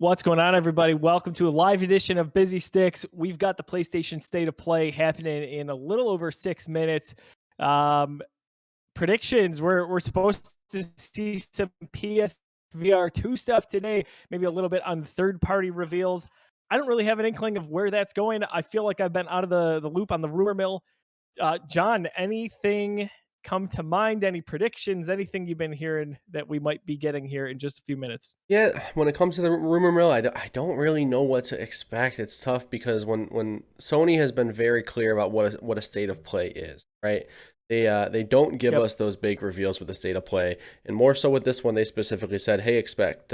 What's going on, everybody? Welcome to a live edition of Busy Sticks. We've got the PlayStation State of Play happening in a little over 6 minutes. Um, Predictions. We're supposed to see some PSVR 2 stuff today, maybe a little bit on third-party reveals. I don't really have an inkling of where that's going. I feel like I've been out of the loop on the rumor mill. John, anything come to mind? Any predictions? Anything you've been hearing that we might be getting here in just a few minutes? Yeah, when it comes to the rumor mill, I don't really know what to expect. It's tough because when Sony has been very clear about what a state of play is, right? They don't give Yep. us those big reveals with the state of play, and more so with this one, they specifically said, "Hey, expect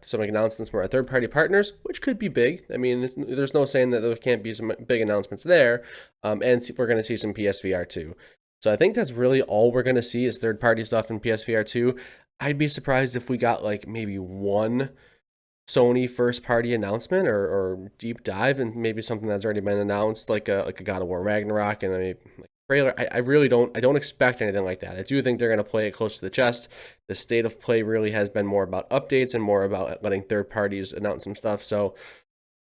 some announcements from our third party partners, which could be big. I mean, there's no saying that there can't be some big announcements there, we're going to see some PSVR 2. So I think that's really all we're going to see is third party stuff in PSVR 2. I'd be surprised if we got like maybe one Sony first party announcement or deep dive and maybe something that's already been announced, like a God of War Ragnarok and a like trailer. I really don't expect anything like that. I do think they're gonna play it close to the chest. The state of play really has been more about updates and more about letting third parties announce some stuff. So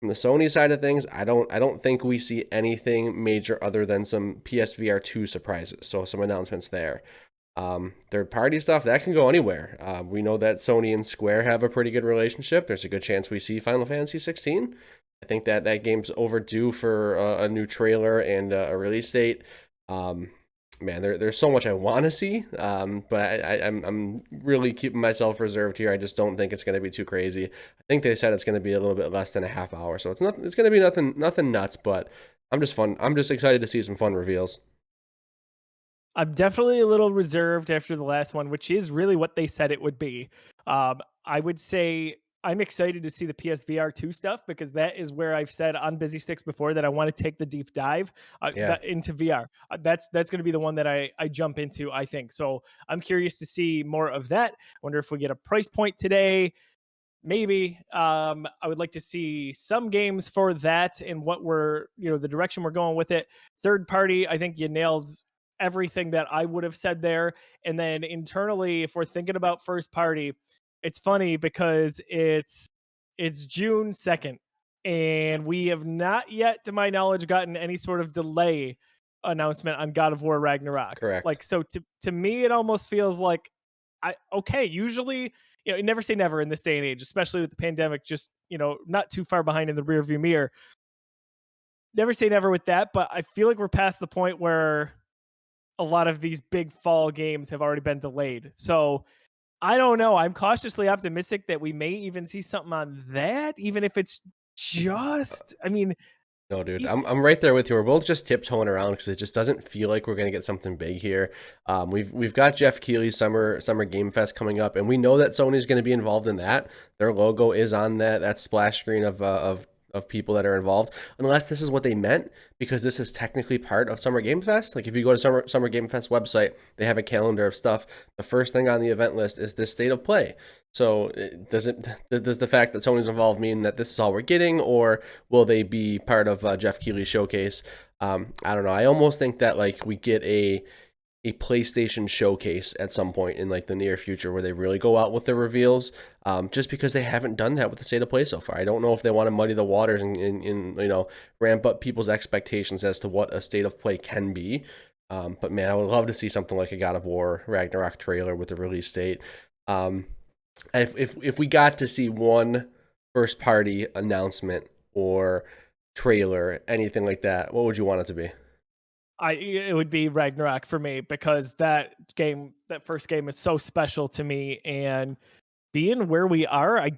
from the Sony side of things, I don't think we see anything major other than some PSVR 2 surprises. So some announcements there. Third party stuff that can go anywhere. We know that Sony and Square have a pretty good relationship. There's a good chance we see Final Fantasy 16. I think that game's overdue for a new trailer and a release date. Man, there's so much I want to see, but I'm really keeping myself reserved here. I just don't think it's going to be too crazy. I think they said it's going to be a little bit less than a half hour, so it's going to be nothing nuts. But I'm just excited to see some fun reveals. I'm definitely a little reserved after the last one, which is really what they said it would be. I would say I'm excited to see the PSVR 2 stuff because that is where I've said on Busy Sticks before that I want to take the deep dive Yeah. into VR. That's going to be the one that I jump into, I think. So I'm curious to see more of that. Wonder if we get a price point today. Maybe I would like to see some games for that and what the direction we're going with it. Third party, I think you nailed everything that I would have said there. And then internally, if we're thinking about first party, it's funny because it's June 2nd, and we have not yet, to my knowledge, gotten any sort of delay announcement on God of War Ragnarok. Correct. Like, so to me, it almost feels like usually, never say never in this day and age, especially with the pandemic just, not too far behind in the rearview mirror. Never say never with that, but I feel like we're past the point where a lot of these big fall games have already been delayed. So I don't know. I'm cautiously optimistic that we may even see something on that, even if it's just, I mean, No, dude, e- I'm right there with you. We're both just tiptoeing around because it just doesn't feel like we're gonna get something big here. We've got Jeff Keighley's Summer Game Fest coming up, and we know that Sony's going to be involved in that. Their logo is on that splash screen of people that are involved, unless this is what they meant, because this is technically part of Summer Game Fest. Like if you go to Summer Game Fest website, they have a calendar of stuff. The first thing on the event list is this state of play. So does the fact that Sony's involved mean that this is all we're getting, or will they be part of Jeff Keighley's showcase? I don't know. I almost think that like we get a PlayStation showcase at some point in like the near future where they really go out with their reveals, just because they haven't done that with the state of play so far. I don't know if they want to muddy the waters and ramp up people's expectations as to what a state of play can be. But man, I would love to see something like a God of War Ragnarok trailer with a release date. Um, if we got to see one first party announcement or trailer, anything like that, what would you want it to be? it would be Ragnarok for me because that first game is so special to me. And being where we are, I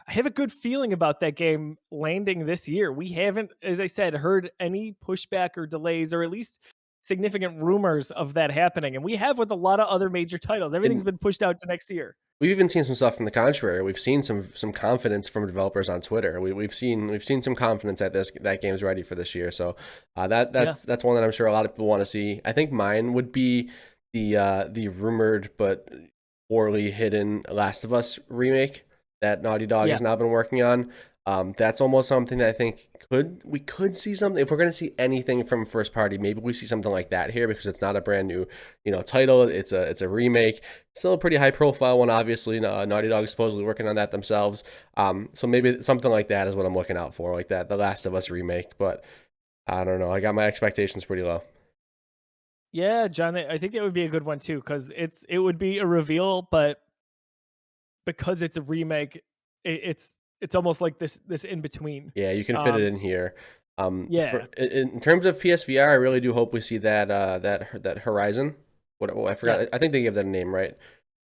have a good feeling about that game landing this year. We haven't, as I said, heard any pushback or delays, or at least significant rumors of that happening. And we have with a lot of other major titles. Everything's And been pushed out to next year. we've even seen some stuff from the contrary. We've seen some confidence from developers on Twitter. We've seen some confidence that that game's ready for this year. So Yeah. that's one that I'm sure a lot of people want to see. I think mine would be the rumored but poorly hidden Last of Us remake that Naughty Dog Yeah. has now been working on. That's almost something that I think we could see something. If we're going to see anything from first party, maybe we see something like that here, because it's not a brand new, title. It's a remake. Still a pretty high profile one, obviously. Naughty Dog is supposedly working on that themselves. So maybe something like that is what I'm looking out for, like that The Last of Us remake. But I don't know. I got my expectations pretty low. Yeah, John, I think that would be a good one too, because it would be a reveal, but because it's a remake, it's almost like this in between. Yeah, you can fit it in here. Yeah, In terms of PSVR, I really do hope we see that Horizon. I yeah. forgot. I think they gave that a name, right?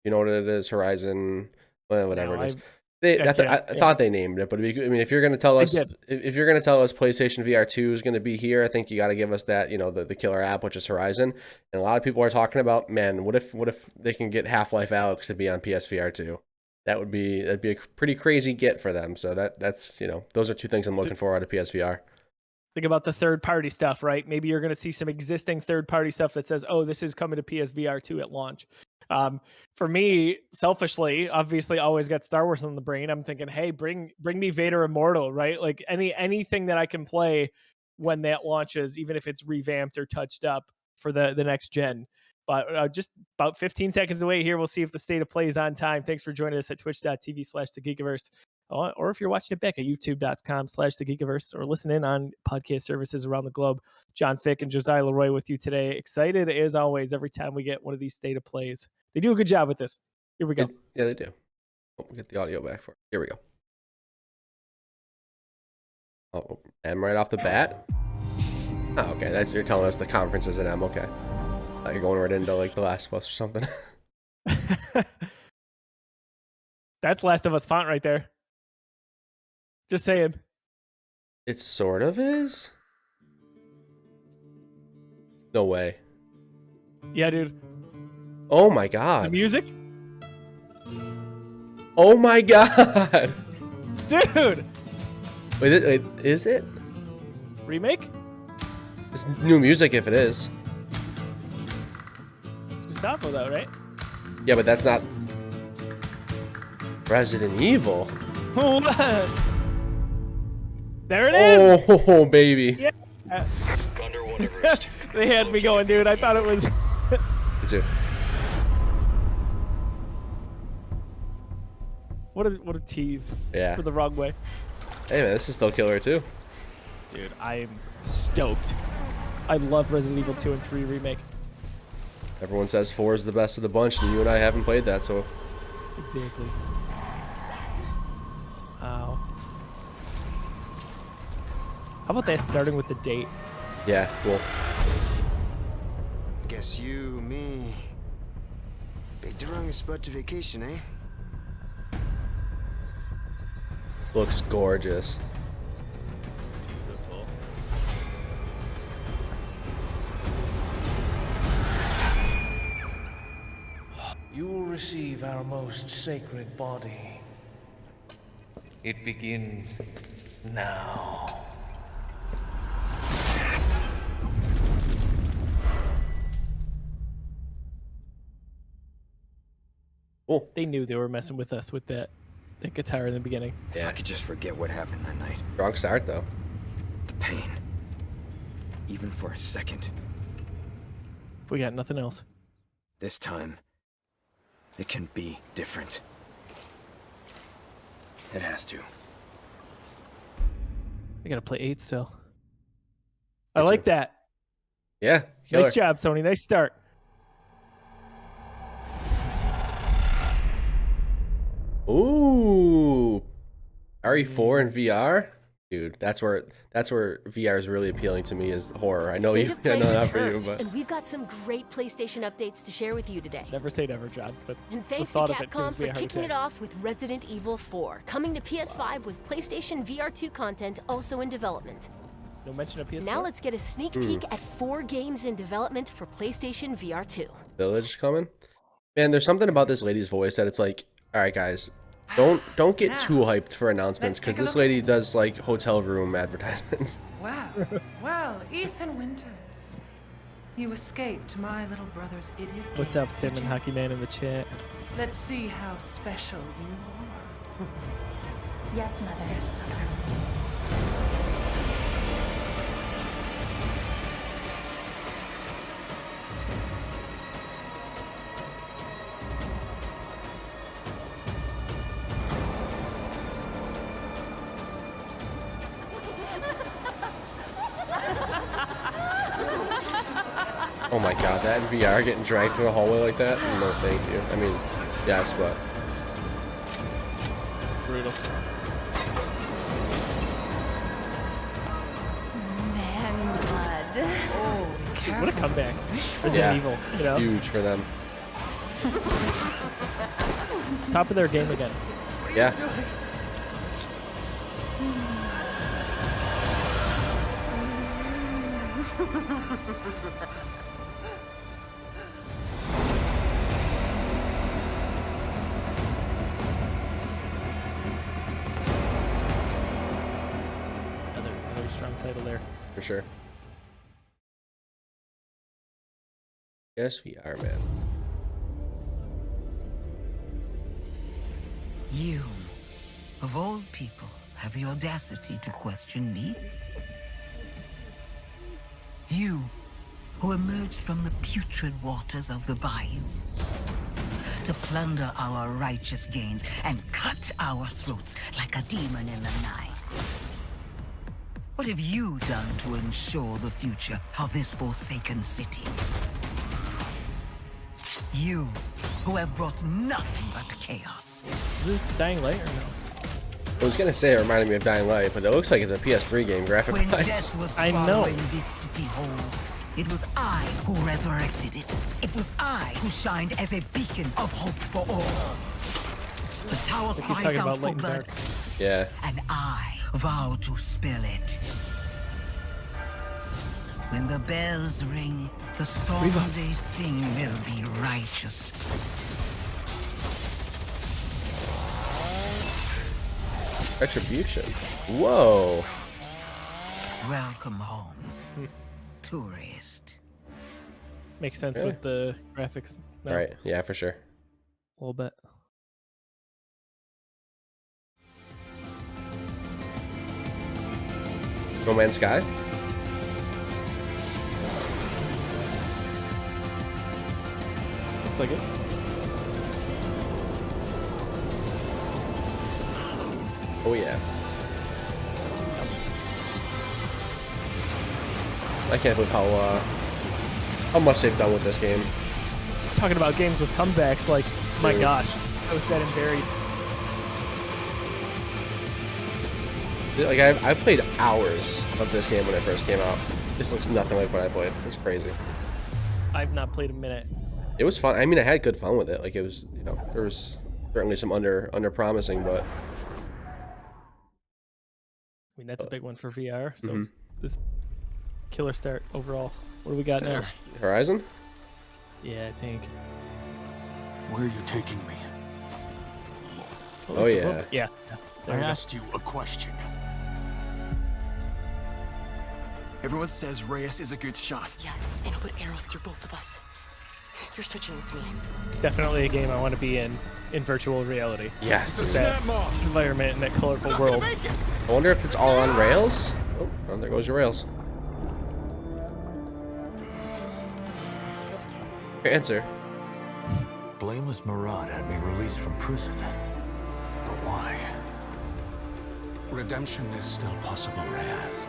You know what it is? Horizon, well, whatever No, it is. I can't. I Yeah, thought they named it, but I mean, if you're gonna tell they us, did. if you're gonna tell us PlayStation VR 2 is gonna be here, I think you got to give us that, the killer app, which is Horizon. And a lot of people are talking about, man, what if they can get Half-Life Alyx to be on PSVR 2? That'd be a pretty crazy get for them. So that's those are two things I'm looking for out of PSVR. Think about the third party stuff, right? Maybe you're going to see some existing third party stuff that says, "Oh, this is coming to PSVR 2 at launch." For me, selfishly, obviously, always got Star Wars on the brain. I'm thinking, hey, bring me Vader Immortal, right? Like anything that I can play when that launches, even if it's revamped or touched up for the next gen. But just about 15 seconds away here, we'll see if the state of play is on time. Thanks for joining us at twitch.tv/thegeekiverse. Or if you're watching it back at youtube.com/thegeekiverse, or listen in on podcast services around the globe. John Fick and Josiah Leroy with you today. Excited as always every time we get one of these state of plays. They do a good job with this. Here we go. Yeah, they do. Oh, we'll get the audio back for it. Here we go. Oh, M right off the bat. Oh, okay. You're telling us the conference is an M. Okay. You're going right into like The Last of Us or something. That's Last of Us font right there. Just saying. It sort of is. No way. Yeah, dude. Oh my The god. music? Oh my god. Dude! Wait, is it? Remake? It's new music if it is. Gustavo though, right? Yeah, but that's not Resident Evil. There it is! Oh, baby. Yeah. They had me going, dude. I thought it was... Me too. What a tease. Yeah. For the wrong way. Hey man, this is still killer too. Dude, I'm stoked. I love Resident Evil 2 and 3 remake. Everyone says 4 is the best of the bunch, and you and I haven't played that, so. Exactly. Wow. How about that starting with the date? Yeah, cool. Guess you, me, picked the wrong spot to vacation, eh? Looks gorgeous. Beautiful. You will receive our most sacred body. It begins now. Oh, They knew they were messing with us with that guitar in the beginning. If I could just forget what happened that night. strong start though. The pain. Even for a second. If we got nothing else. This time, it can be different. It has to. I gotta play 8 still. I Me like too. that. Yeah, killer. Nice job, Sony. Nice start. Ooh, RE4 in VR, dude. That's where VR is really appealing to me, is horror. I know State you, of I play know not for you, returns, but and we've got some great PlayStation updates to share with you today. Never say never, John. But And the thanks to thought of it Capcom gives me for a heart kicking it attack. off with Resident Evil 4, coming to PS5 with PlayStation VR2 content also in development. No mention of PS4. Now let's get a sneak peek at 4 games in development for PlayStation VR2. Village coming. Man, there's something about this lady's voice that it's like, all right, guys, don't get too hyped for announcements, because this lady does like hotel room advertisements. Wow. Well, Ethan Winters. You escaped my little brother's idiot. What's up, games, Tim did and you? Hockey Man in the chat? Let's see how special you are. Yes, Mother. Oh my god, that in VR getting dragged through the hallway like that? No, thank you. I mean, yes, but Brutal. Man, blood. Oh, careful. What a comeback. Resident yeah, Evil, you know? huge for them. Top of their game again. Yeah. Another strong title there. For sure. Yes, VR, man. You, of all people, have the audacity to question me? You, who emerged from the putrid waters of the bayou to plunder our righteous gains and cut our throats like a demon in the night. What have you done to ensure the future of this forsaken city? You, who have brought nothing but chaos. Is this Dying Light or no? I was gonna say it reminded me of Dying Light, but it looks like it's a PS3 game graphic When wise. death was I know. swallowing this city whole, it was I who resurrected it. It was I who shined as a beacon of hope for all. The tower I keep cries talking out about for Light and blood, Dark. Yeah. and I vow to spill it. When the bells ring, the song they sing will be righteous. Retribution. Whoa. Welcome home, tourist. Makes sense Really? with the graphics. No, All right. Yeah, for sure. a little bit. No Man's Sky. Looks like it. Oh yeah. I can't believe how much they've done with this game. Talking about games with comebacks, like, my Dude. gosh, I was dead and buried. Like I played hours of this game when it first came out. This looks nothing like what I played. It's crazy. I've not played a minute. It was fun. I mean, I had good fun with it. Like it was, you know, there was certainly some under promising, but I mean, that's a big one for VR. So Mhm. this killer start overall. What do we got now? Horizon. Yeah, I think. Where are you taking me? What Oh, was the yeah. book? Yeah. There I we go. asked you a question. Everyone says Reyes is a good shot. Yeah, and I'll put arrows through both of us. You're switching with me. Definitely a game I want to be in virtual reality. Yes. The dude. That snap mob. environment and that colorful Not gonna world. make it. I wonder if it's all on rails. Oh, well, there goes your rails. Your answer. Blameless Murad had me released from prison. But why? Redemption is still possible, Reyes.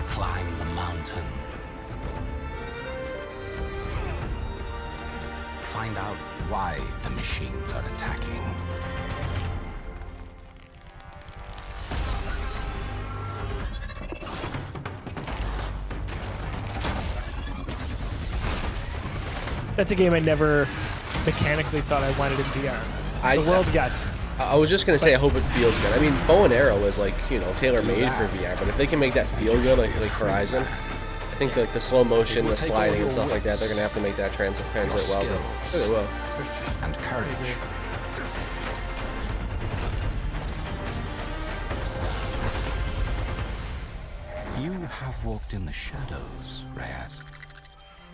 Climb the mountain. Find out why the machines are attacking. That's a game I never mechanically thought I wanted in VR. The world, yes. I was just gonna say, I hope it feels good. I mean, bow and arrow is like, you know, tailor-made for VR, but if they can make that feel good, like Horizon, I think like the slow motion, the sliding and stuff like that, they're gonna have to make that translate well. But I'm sure they will. And courage. You have walked in the shadows, Reyes.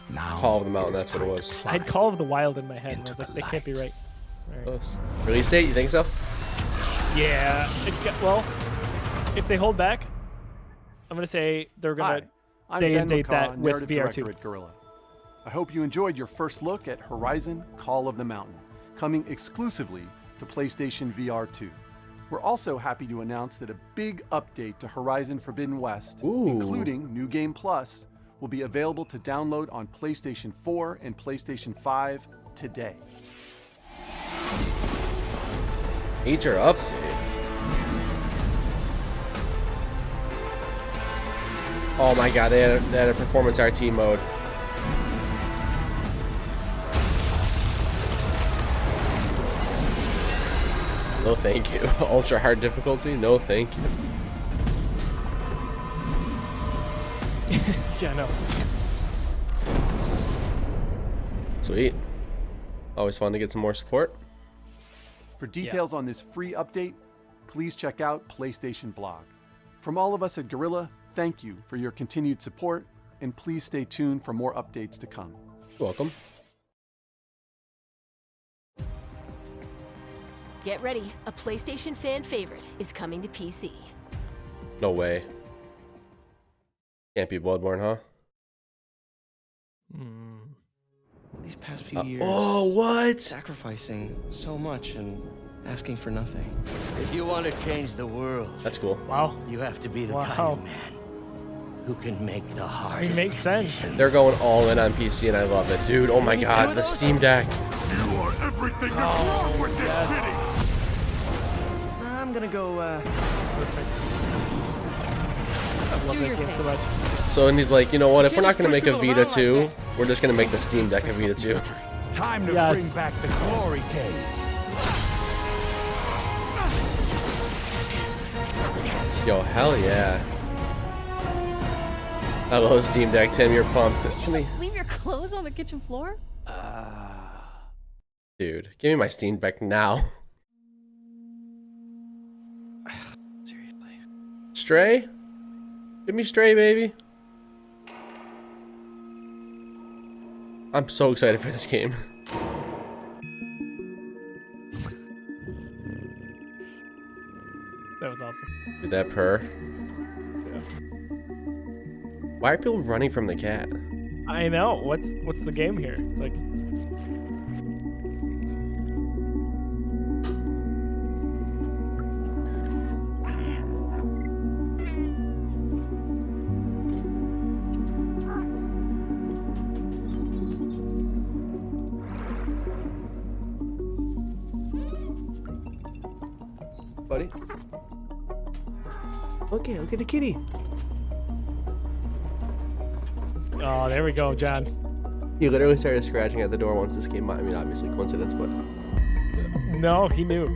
Now Call of the Mountain, it is that's what it time was. to I had climb Call of the Wild in my head, and I into was like, the that can't be light. right. Close. Release date? You think so? Yeah. Well, if they hold back, I'm gonna say they're Hi, gonna I'm day Ben and date McCaw, that with narrative VR2. director at Guerrilla. I hope you enjoyed your first look at Horizon Call of the Mountain, coming exclusively to PlayStation VR 2. We're also happy to announce that a big update to Horizon Forbidden West, including New Game Plus, will be available to download on PlayStation 4 and PlayStation 5 today. Major update. Oh my god, they had a performance RT mode. No thank you. Ultra hard difficulty? No thank you. Yeah, no. Sweet. Always fun to get some more support. For details on this free update, please check out PlayStation Blog. From all of us at Guerrilla, thank you for your continued support, and please stay tuned for more updates to come. You're welcome. Get ready, a PlayStation fan favorite is coming to PC. No way. Can't be Bloodborne, huh? These past few years. Oh, what? Sacrificing so much and asking for nothing. If you want to change the world, that's cool. Wow. You have to be the kind of man who can make the hard. It makes sense. They're going all in on PC, and I love it, dude. Oh my god, the Steam Deck. You are everything that's wrong with this city. I'm gonna go. Perfect. I love that game so much. So, and he's like, you know what? If we're not gonna make a Vita 2, we're just gonna make the Steam Deck a Vita 2. Time to bring back the glory days. Yo, hell yeah. I love Steam Deck, Tim. You're pumped. Leave your clothes on the kitchen floor? Dude, give me my Steam Deck now. Seriously. Stray? Give me Stray, baby. I'm so excited for this game. That was awesome. Did that purr? Yeah. Why are people running from the cat? I know. What's the game here? Like. Buddy? Okay, look at the kitty. Oh, there we go, John. He literally started scratching at the door once this came out. I mean, obviously coincidence, but... No, he knew.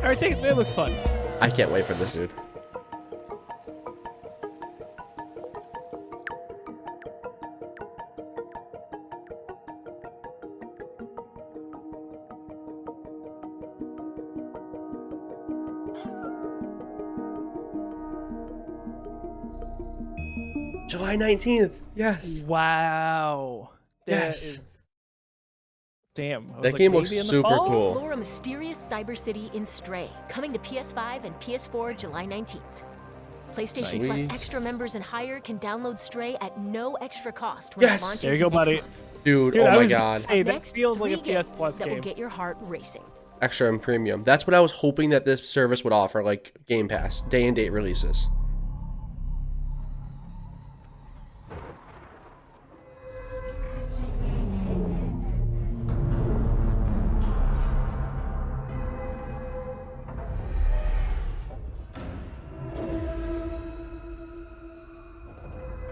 I think that looks fun. I can't wait for this, dude. July 19th. Yes. Wow. Yes. Is... Damn. I was That like, game looks maybe in the super fall? cool. Explore a mysterious cyber city in Stray, coming to PS5 and PS4 July 19th. PlayStation Nice. Plus extra members and higher can download Stray at no extra cost when it Yes. launches There you go, next buddy. month. Dude, Dude, oh I my was gonna god. say, that Next, feels like a 3 PS games Plus that game. will get your heart racing. Extra and premium. That's what I was hoping that this service would offer, like Game Pass, day and date releases.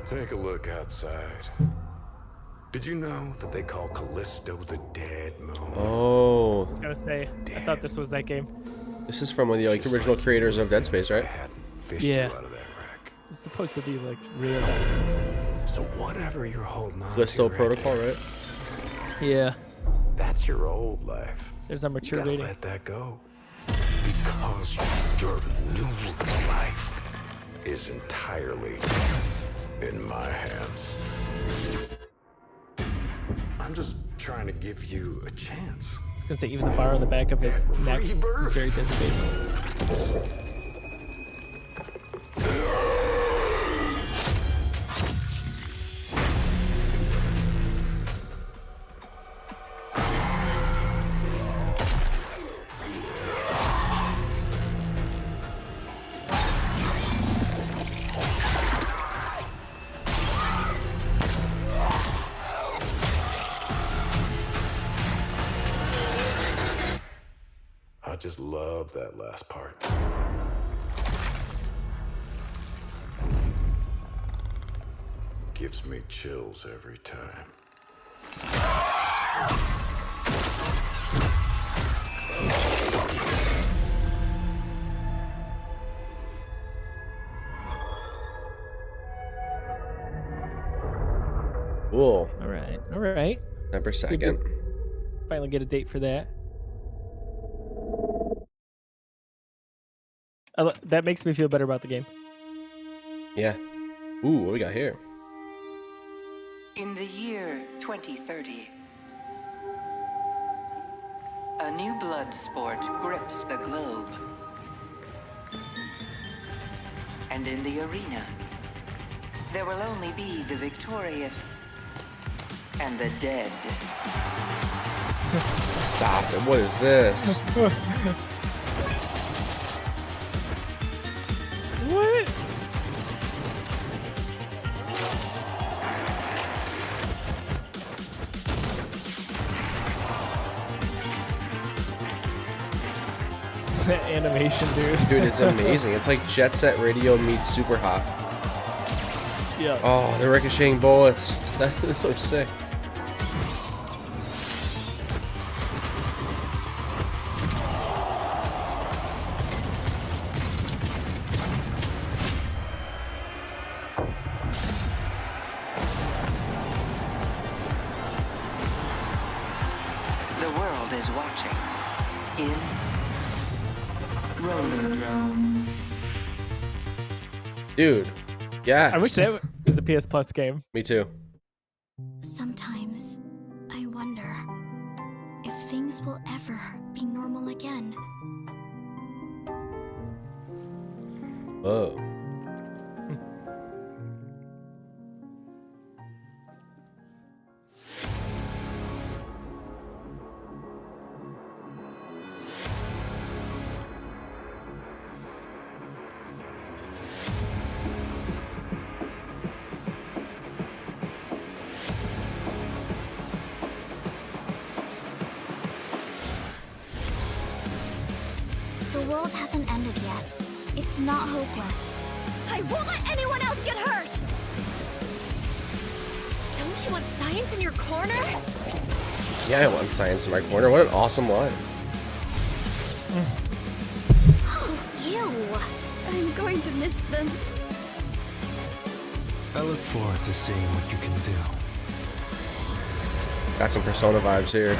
Take a look outside. Did you know that they call Callisto the Dead Moon? Oh. I was gonna say, I thought this was that game. This is from one of the like original creators of Dead Space, right? Yeah. It's supposed to be like real. So whatever you're holding on Callisto to Protocol, right? Yeah. That's your old life. There's our You mature gotta rating. let that go. Because your new life is entirely in my hands. I'm just trying to give you a chance. I was gonna say even the bar on the back of his neck is very dead space. I just love that last part. Gives me chills every time. Cool. All right. All right. November 2nd. Finally get a date for that. That makes me feel better about the game. Yeah. Ooh, what we got here? In the year 2030, a new blood sport grips the globe. And in the arena, there will only be the victorious and the dead. Stop it. What is this? What? That animation, dude. Dude, it's amazing. It's like Jet Set Radio meets Super Hot. Yeah. Oh, they're ricocheting bullets. That is so sick. The world is watching in Rollerdrome. Dude. Yeah. I wish that was a PS Plus game. Me too. Sometimes I wonder if things will ever be normal again. Whoa. The world hasn't ended yet. It's not hopeless. I won't let anyone else get hurt! Don't you want science in your corner? Yeah, I want science in my corner. What an awesome line. Oh, ew. I'm going to miss them. I look forward to seeing what you can do. Got some Persona vibes here.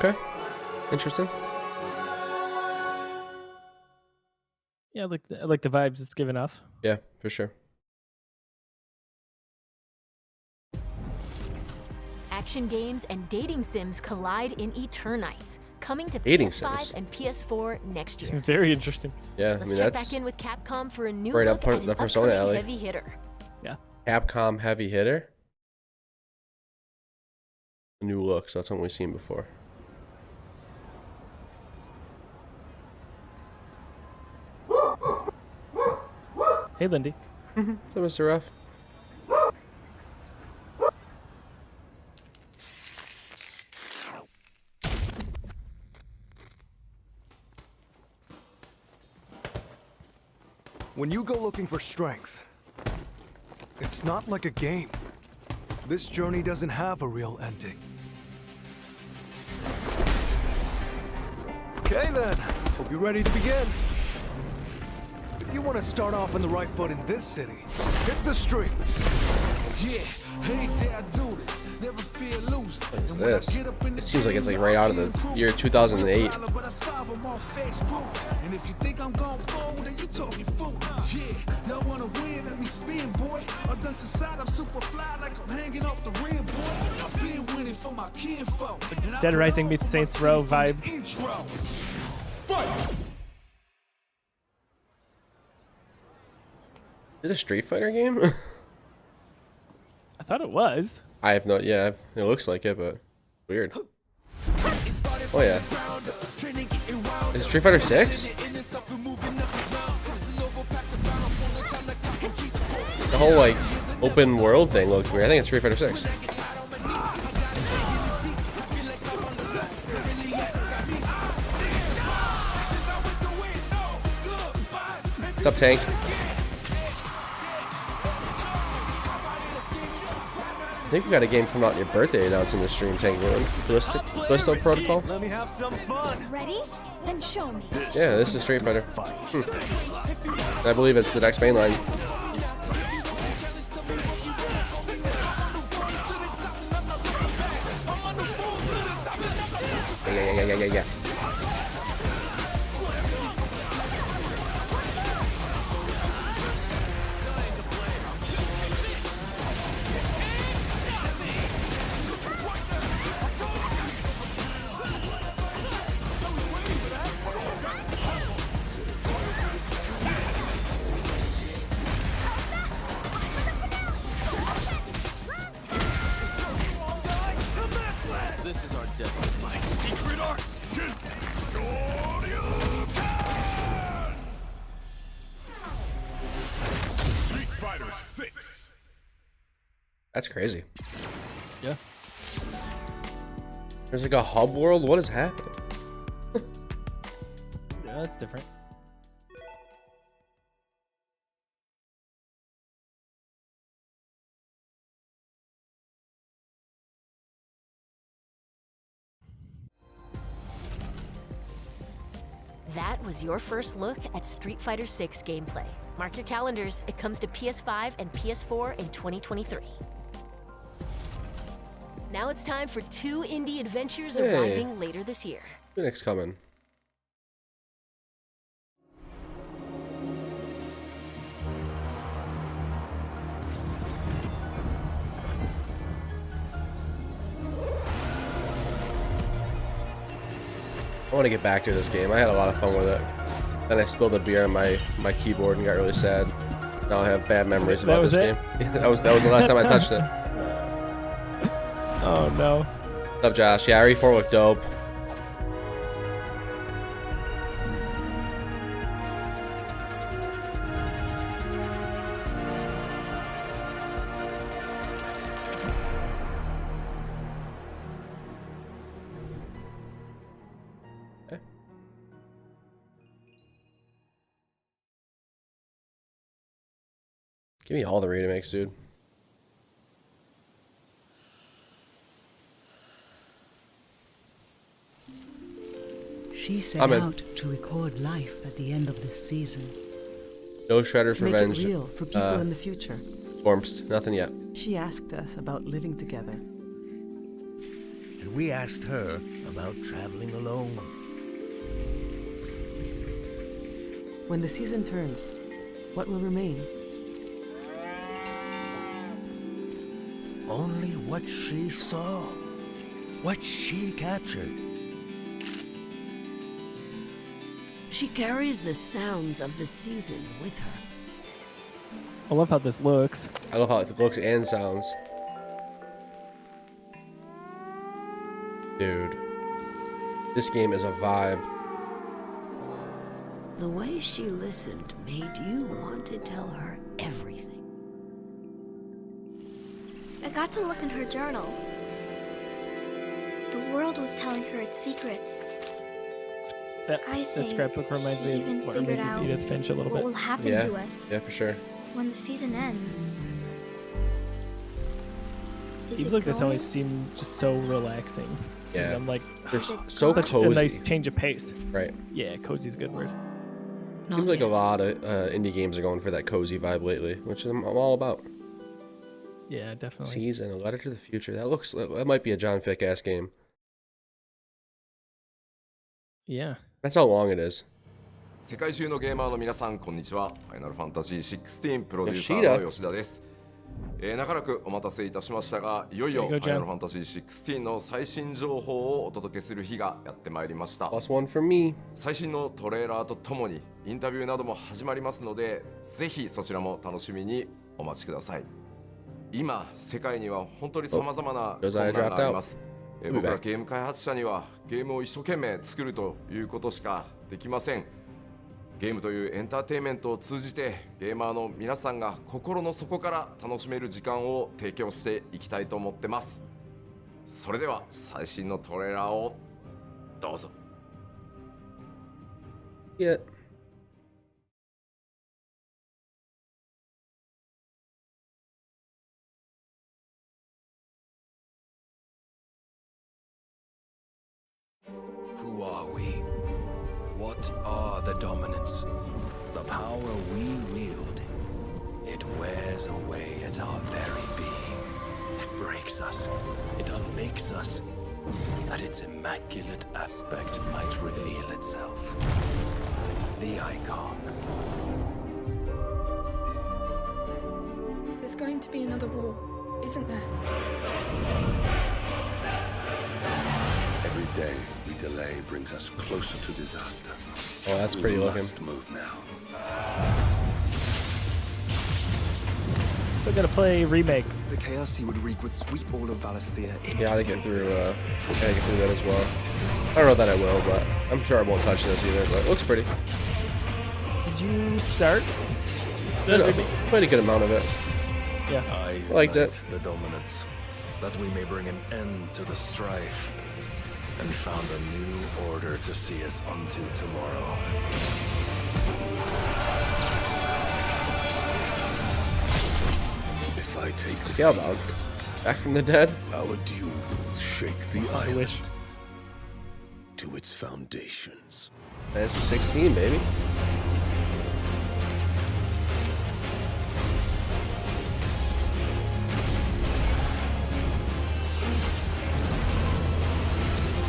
Okay. Interesting. Yeah, I like the vibes it's giving off. Yeah, for sure. Action games and dating sims collide in Eternites, coming to Dating PS5 sims. and PS4 next year. Very interesting. Yeah, Let's I mean check that's back in with Capcom for a new right look up at an the Persona upcoming alley. heavy hitter. Yeah. Capcom heavy hitter. A new look, so that's something we've seen before. Hey, Lindy. So, Mr. Ruff. When you go looking for strength, it's not like a game. This journey doesn't have a real ending. Okay then, hope you're ready to begin. You want to start off on the right foot in this city. Hit the streets. Yeah, hey, dare I do this. Never fear losing. What is this? It seems like it's like right out of the year 2008. And if you think I'm going forward, then you talking fool. Yeah, y'all wanna win, let me spin, boy. Or dunks aside, I'm super fly like I'm hanging off the rim, boy. I've been winning for my kinfolk. Dead Rising meets Saints Row vibes. Fight! Is it a Street Fighter game? I thought it was. I have no. Yeah, it looks like it, but weird. Oh yeah. Is it Street Fighter 6? The whole like open world thing looks weird. I think it's Street Fighter 6. What's up, Tank? I think we got a game coming out on your birthday announcing the stream, Tank. Callisto Protocol? Let me have some fun. Ready? Then show me. Yeah, this is Street Fighter. I believe it's the next main line. Yeah. This is our destiny. My secret art. Street Fighter 6. That's crazy. Yeah. There's like a hub world? What is happening? Yeah, that's different. That was your first look at Street Fighter 6 gameplay. Mark your calendars, it comes to PS5 and PS4 in 2023. Now it's time for 2 indie adventures Hey. arriving later this year. Phoenix coming. I want to get back to this game. I had a lot of fun with it. Then I spilled a beer on my keyboard and got really sad. Now I have bad memories about this game. that was the last time I touched it. Oh no. What's up, Josh? Yeah, RE4 looked dope. Give me all the remakes, dude. She set I'm in. out to record life at the end of this season. No Shredder's Make Revenge. it real for people in the future. Gormst. Nothing yet. She asked us about living together. And we asked her about traveling alone. When the season turns, what will remain? Only what she saw, what she captured. She carries the sounds of the season with her. I love how this looks. I love how it looks and sounds. Dude. This game is a vibe. The way she listened made you want to tell her everything. I got to look in her journal. The world was telling her its secrets. That I think scrapbook reminds she me even of what figured reminds me of out Edith Finch a little what bit. will happen Yeah. to us Yeah, for sure. when the season ends. Games like this always seem just so relaxing. Yeah. And I'm like, They're so such cozy. a nice change of pace. Right. Yeah, cozy is a good word. Seems like a lot of indie games are going for that cozy vibe lately, which I'm all about. Yeah, definitely. Season, A Letter to the Future. That might be a John Fick-ass game. Yeah. That's how long it is. 世界中のゲーマーの皆さんこんにちは。ファイナルファンタジー16プロデューサーの吉田です。長らくお待たせいたしましたが、いよいよファイナルファンタジー16の最新情報をお届けする日がやってまいりました。最新のトレーラーとともにインタビューなども始まりますので、ぜひそちらも楽しみにお待ちください。今世界には本当に様々な困難があります。僕らゲーム開発者にはゲームを一生懸命作るということしかできません。ゲームというエンターテインメントを通じてゲーマーの皆さんが心の底から楽しめる時間を提供していきたいと思ってます。それでは最新のトレーラーをどうぞ。Who are we? What are the dominants? The power we wield. It wears away at our very being. It breaks us. It unmakes us. That its immaculate aspect might reveal itself. The icon. There's going to be another war, isn't there? Every day we delay brings us closer to disaster. Oh, that's pretty looking. We must move now. Still gotta play remake. The chaos he would wreak would sweep all of Valisthea in. Yeah, I get through that as well. I don't know that I will, but I'm sure I won't touch this either, but it looks pretty. Did you start? Played a good amount of it. Yeah. I liked it. The dominance, that we may bring an end to the strife, and found a new order to see us unto tomorrow. If I take the Scalebound, back from the dead. Our duel will shake the island to its foundations. That's 16, baby.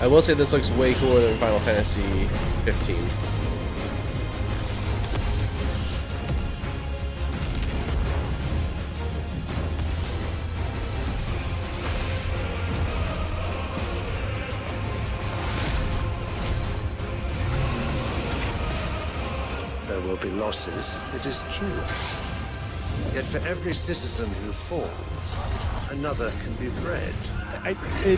I will say this looks way cooler than Final Fantasy 15. There will be losses, it is true. Yet for every citizen who falls, another can be bred. I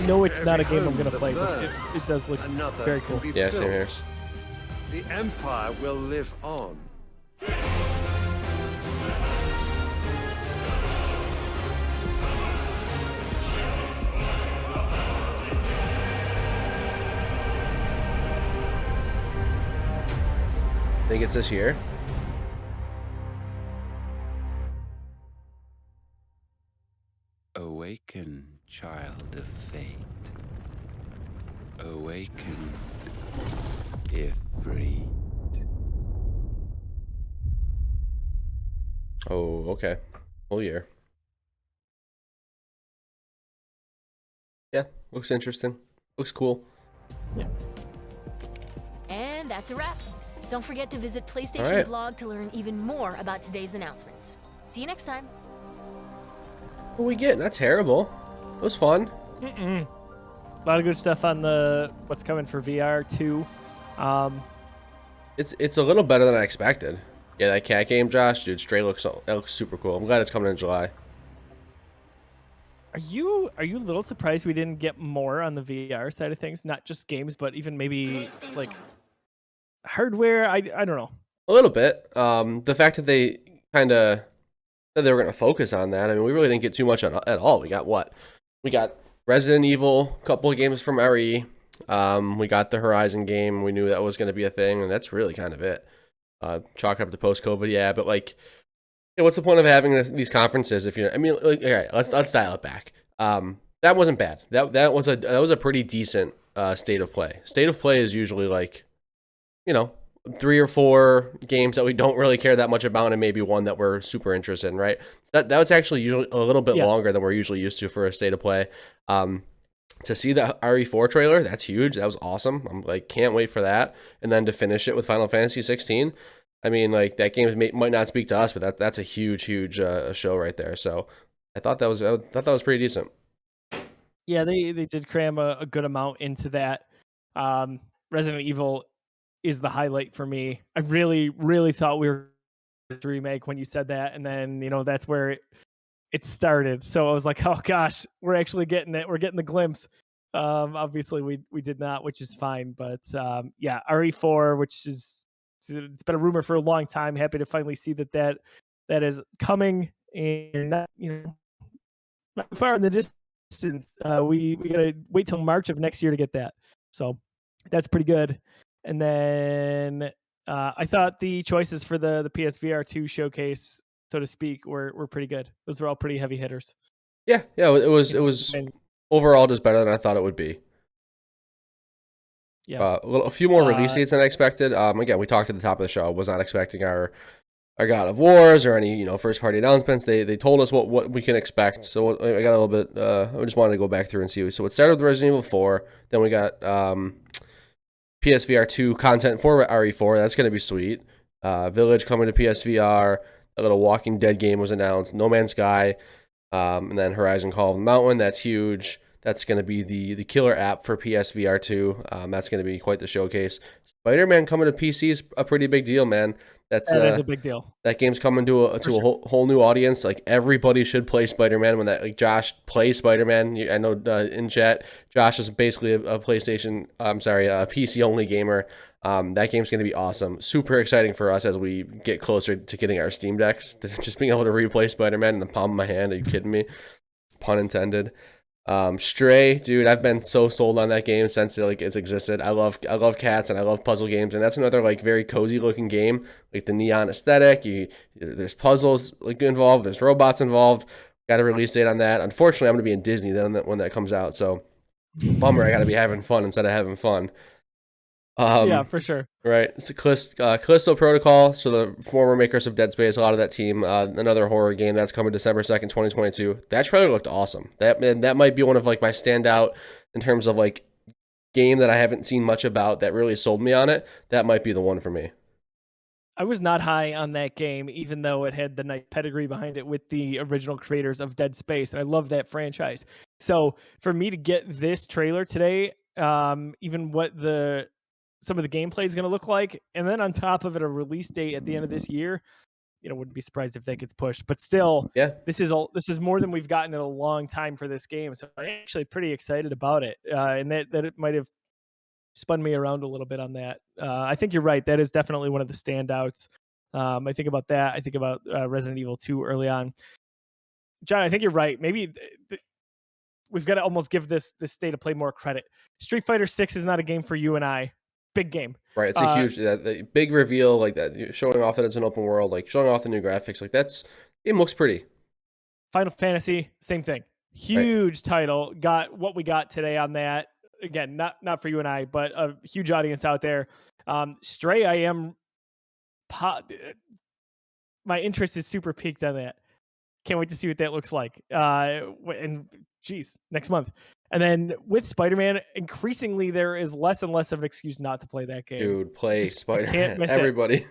know it's not a game I'm gonna play, but it does look very cool. Yeah, same here. The Empire will live on. Think it's this year? Awaken, child of fate. Awaken, Ifrit. Oh, okay. Whole year. Yeah, looks interesting. Looks cool. Yeah. And that's a wrap. Don't forget to visit PlayStation Blog to learn even more about today's announcements. See you next time. What we get? Not terrible. It was fun. A lot of good stuff on the what's coming for VR too. It's a little better than I expected. Yeah, that cat game, Josh, dude, Stray looks super cool. I'm glad it's coming in July. Are you a little surprised we didn't get more on the VR side of things? Not just games, but even maybe like hardware. I don't know. A little bit. The fact that they kind of said they were going to focus on that. I mean, we really didn't get too much at all. We got what? We got Resident Evil, a couple of games from RE. We got the Horizon game. We knew that was going to be a thing, and that's really kind of it. Chalk up to post-COVID, yeah, but like, yeah, what's the point of having these conferences if you're? I mean, like, all right, let's dial it back. That wasn't bad. That was a pretty decent state of play. State of play is usually like, you know, 3 or 4 games that we don't really care that much about, and maybe one that we're super interested in, right? That was actually usually a little bit longer than we're usually used to for a state of play. To see the RE4 trailer, that's huge. That was awesome. I'm like, can't wait for that. And then to finish it with Final Fantasy 16. I mean, like, that game might not speak to us, but that's a huge show right there. So I thought that was pretty decent. Yeah, they did cram a good amount into that. Resident Evil is the highlight for me. I really thought we were to remake when you said that, and then that's where it started. So I was like, oh gosh, we're actually getting it. We're getting the glimpse. Obviously we did not, which is fine. But yeah, RE4, which is, it's been a rumor for a long time. Happy to finally see that is coming, and not not far in the distance. We gotta wait till March of next year to get that. So that's pretty good. And then I thought the choices for the PSVR 2 showcase, so to speak, were pretty good. Those were all pretty heavy hitters. Yeah, it was overall just better than I thought it would be. Yeah, a few more release dates than I expected. Again, we talked at the top of the show. I was not expecting our God of Wars or any first party announcements. They told us what we can expect. So I got a little bit. I just wanted to go back through and see. So it started with Resident Evil 4. Then we got PSVR 2 content for RE4. That's going to be sweet. Village coming to PSVR. A little Walking Dead game was announced. No Man's Sky. And then Horizon Call of the Mountain. That's huge. That's going to be the killer app for PSVR 2. That's going to be quite the showcase. Spider-Man coming to PC is a pretty big deal, man. That is a big deal. That game's coming to a whole new audience. Like, everybody should play Spider-Man. When Josh plays Spider-Man, I know in chat, Josh is basically a PC only gamer. That game's going to be awesome. Super exciting for us as we get closer to getting our Steam Decks. Just being able to replay Spider-Man in the palm of my hand. Are you kidding me? Pun intended. Stray, dude, I've been so sold on that game since it's existed. I love cats and I love puzzle games, and that's another very cozy looking game, like the neon aesthetic. There's puzzles involved, there's robots involved. Got a release date on that. Unfortunately, I'm gonna be in Disney then when that comes out, so bummer. I gotta be having fun instead of having fun. Yeah, for sure. Right. It's a Callisto Protocol. So the former makers of Dead Space, a lot of that team, another horror game that's coming December 2nd, 2022. That trailer looked awesome. That might be one of my standout in terms of game that I haven't seen much about that really sold me on it. That might be the one for me. I was not high on that game, even though it had the nice pedigree behind it with the original creators of Dead Space, and I love that franchise. So for me to get this trailer today, even what some of the gameplay is going to look like, and then on top of it, a release date at the end of this year, wouldn't be surprised if that gets pushed. But still, yeah, this is more than we've gotten in a long time for this game. So I'm actually pretty excited about it, and that it might have spun me around a little bit on that. I think you're right. That is definitely one of the standouts. I think about that. I think about Resident Evil 2 early on. John, I think you're right. Maybe we've got to almost give this state of play more credit. Street Fighter 6 is not a game for you and I. Big game. Right. It's a huge, the big reveal like that, showing off that it's an open world, showing off the new graphics. It looks pretty. Final Fantasy, same thing. Huge title. Got what we got today on that. Again, not for you and I, but a huge audience out there. Stray, my interest is super peaked on that. Can't wait to see what that looks like. And geez, next month. And then with Spider-Man, increasingly there is less and less of an excuse not to play that game. Dude, play Spider-Man. Everybody.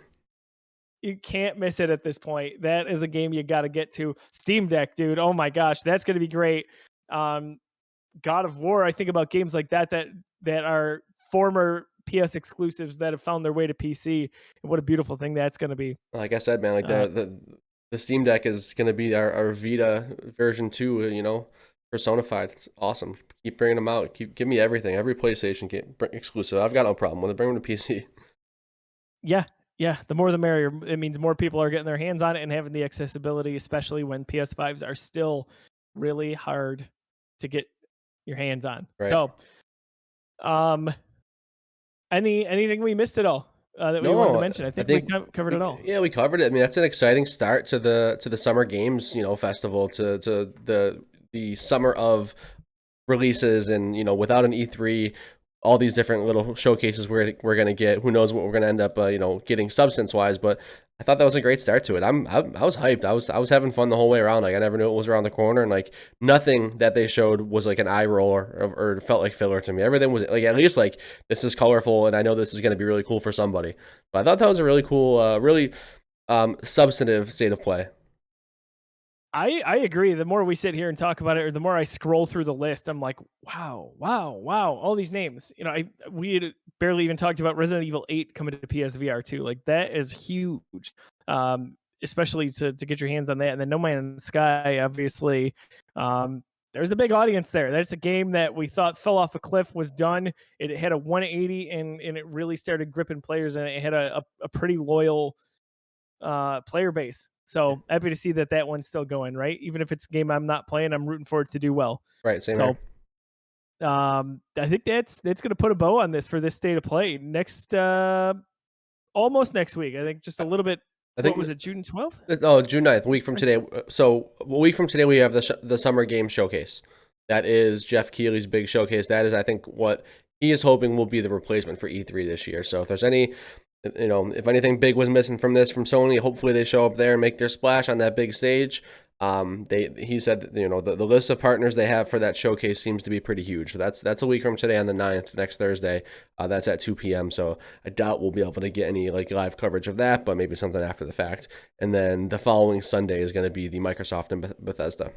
You can't miss it at this point. That is a game you got to get to. Steam Deck, dude. Oh my gosh, that's going to be great. God of War. I think about games like that are former PS exclusives that have found their way to PC. And what a beautiful thing that's going to be. Like I said, man, the Steam Deck is going to be our Vita version 2. Personified. It's awesome. Keep bringing them out. Give me everything. Every PlayStation game exclusive. I've got no problem with it. Bring them to PC. Yeah. The more the merrier. It means more people are getting their hands on it and having the accessibility, especially when PS5s are still really hard to get your hands on. Right. So, anything we missed at all that we wanted to mention? I think we covered it all. Yeah, we covered it. I mean, that's an exciting start to the Summer Games, festival, to the summer of releases, and without an E3, all these different little showcases we're going to get. Who knows what we're going to end up, getting substance wise, but I thought that was a great start to it. I was hyped. I was having fun the whole way around. Like I never knew it was around the corner, and like nothing that they showed was like an eye roll or felt like filler to me. Everything was like at least like this is colorful, and I know this is going to be really cool for somebody. But I thought that was a really cool, really substantive state of play. I agree. The more we sit here and talk about it, or the more I scroll through the list, I'm like, wow, all these names. We had barely even talked about Resident Evil 8 coming to PSVR 2. Like that is huge, especially to get your hands on that. And then No Man's Sky, obviously, there's a big audience there. That's a game that we thought fell off a cliff, was done. It had a 180, and it really started gripping players, and it had a pretty loyal player base. So happy to see that one's still going, right? Even if it's a game I'm not playing, I'm rooting for it to do well. Right. Same here. I think that's going to put a bow on this for this state of play next, almost next week. I think just a little bit. What was it, June 12th? Oh, June 9th, a week from today. So a week from today, we have the Summer Game Showcase. That is Jeff Keighley's big showcase. That is, I think, what he is hoping will be the replacement for E3 this year. So if there's any, if anything big was missing from Sony, hopefully they show up there and make their splash on that big stage. He said, the list of partners they have for that showcase seems to be pretty huge. So that's a week from today on the 9th, next Thursday. That's at 2 p.m. So I doubt we'll be able to get any like live coverage of that, but maybe something after the fact. And then the following Sunday is going to be the Microsoft and Bethesda.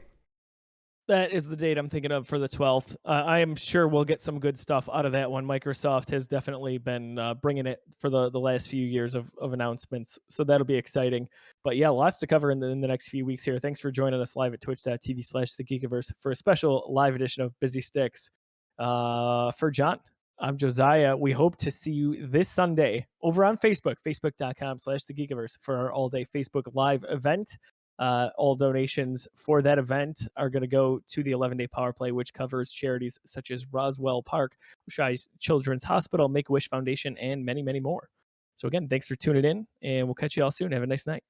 That is the date I'm thinking of for the 12th. I am sure we'll get some good stuff out of that one. Microsoft has definitely been bringing it for the last few years of announcements, so that'll be exciting. But yeah, lots to cover in the next few weeks here. Thanks for joining us live at twitch.tv/thegeekiverse for a special live edition of Busy Sticks. For John, I'm Josiah. We hope to see you this Sunday over on Facebook, facebook.com/thegeekiverse for our all-day Facebook Live event. All donations for that event are going to go to the 11-day power play, which covers charities such as Roswell Park, Shai's Children's Hospital, Make-A-Wish Foundation, and many, many more. So again, thanks for tuning in, and we'll catch you all soon. Have a nice night.